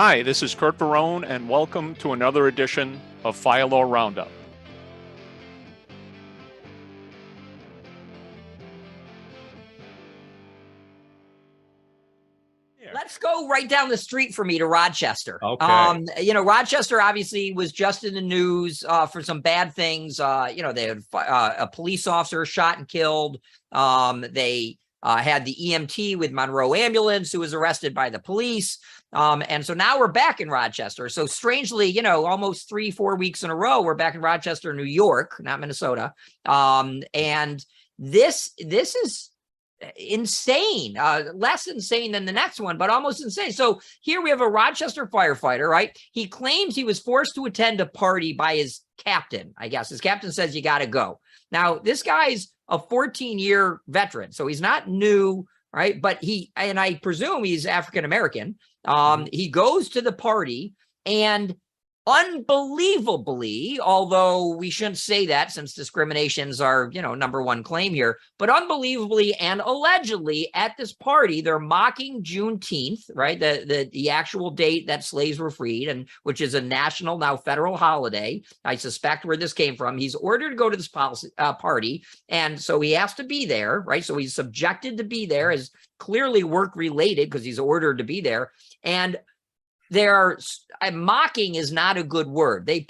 Hi, this is Curt and welcome to another edition of Fire Law Roundup. Let's go right down the street for me to Rochester. Okay. Rochester obviously was just in the news for some bad things. They had a police officer shot and killed. They had the EMT with Monroe Ambulance who was arrested by the police. And so now we're back in Rochester. So strangely, almost 3-4 weeks in a row, we're back in Rochester, New York, not Minnesota. And this is insane, less insane than the next one, but almost insane. So here we have a Rochester firefighter, right? He claims he was forced to attend a party by his captain. I guess his captain says you got to go. Now, this guy's a 14-year veteran, so he's not new, right? But I presume he's African-American. He goes to the party and unbelievably, although we shouldn't say that since discriminations are, number one claim here, but unbelievably and allegedly at this party, they're mocking Juneteenth, right? The actual date that slaves were freed, and which is a national, now federal holiday. I suspect where this came from. He's ordered to go to this party, and so he has to be there, right? So he's subjected to be there, as clearly work related because he's ordered to be there. And mocking is not a good word. They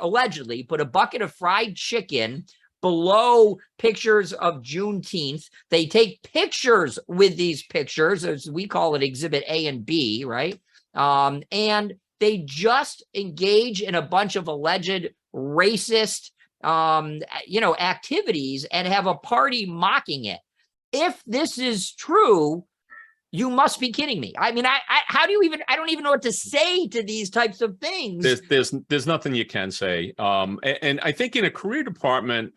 allegedly put a bucket of fried chicken below pictures of Juneteenth. They take pictures with these pictures, as we call it, Exhibit A and B, right? And they just engage in a bunch of alleged racist, activities and have a party mocking it. If this is true, you must be kidding me. I mean, I don't even know what to say to these types of things. There's nothing you can say. And I think in a career department,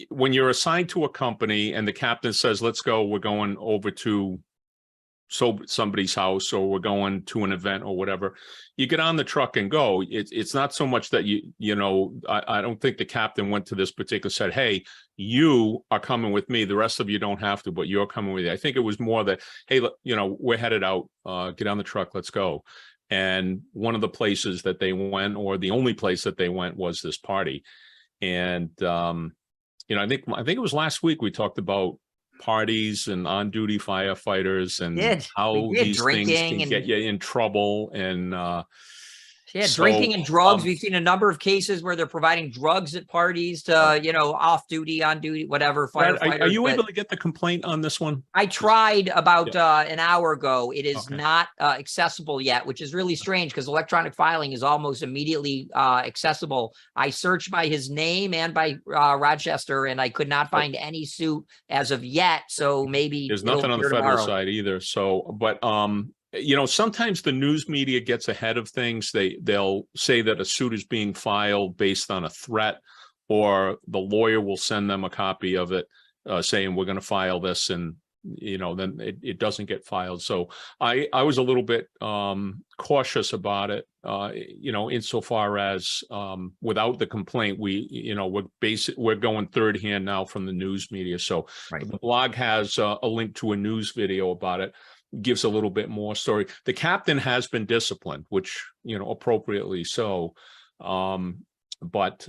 when you're assigned to a company and the captain says, let's go, we're going over to somebody's house, or we're going to an event or whatever, you get on the truck and go. It's not so much that I don't think the captain went to this particular said, hey, you are coming with me, the rest of you don't have to, but you're coming with me. I think it was more that, hey, we're headed out, get on the truck, let's go. And one of the places that they went, or the only place that they went, was this party. And I think it was last week we talked about parties and on-duty firefighters and how these things can get you in trouble. And drinking and drugs. We've seen a number of cases where they're providing drugs at parties to, off-duty, on-duty, whatever. Firefighters. Are you able to get the complaint on this one? I tried about an hour ago. It is not accessible yet, which is really strange because electronic filing is almost immediately accessible. I searched by his name and by Rochester, and I could not find any suit as of yet. So maybe there's nothing on the federal side either. So, but sometimes the news media gets ahead of things. They'll say that a suit is being filed based on a threat, or the lawyer will send them a copy of it saying we're going to file this, and then it doesn't get filed. So I was a little bit cautious about it, insofar as without the complaint, we're going third hand now from the news media. So right. The blog has a link to a news video about it. Gives a little bit more story. The captain has been disciplined, which, appropriately so. But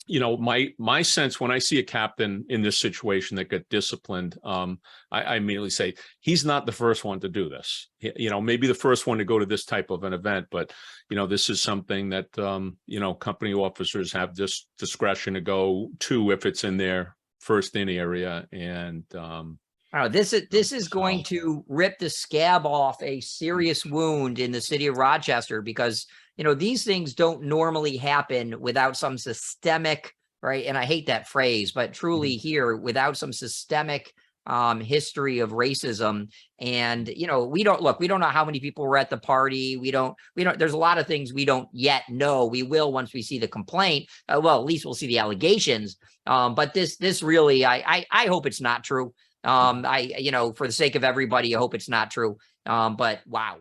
my sense when I see a captain in this situation that got disciplined, I immediately say he's not the first one to do this. Maybe the first one to go to this type of an event, but this is something that company officers have this discretion to go to if it's in their first in area. And this is going to rip the scab off a serious wound in the city of Rochester, because these things don't normally happen without some systemic, right? And I hate that phrase, but truly here, without some systemic history of racism. And we don't know how many people were at the party. We don't there's a lot of things we don't yet know. We will once we see the complaint. Well, at least we'll see the allegations. But this really, I hope it's not true. For the sake of everybody, I hope it's not true. But wow.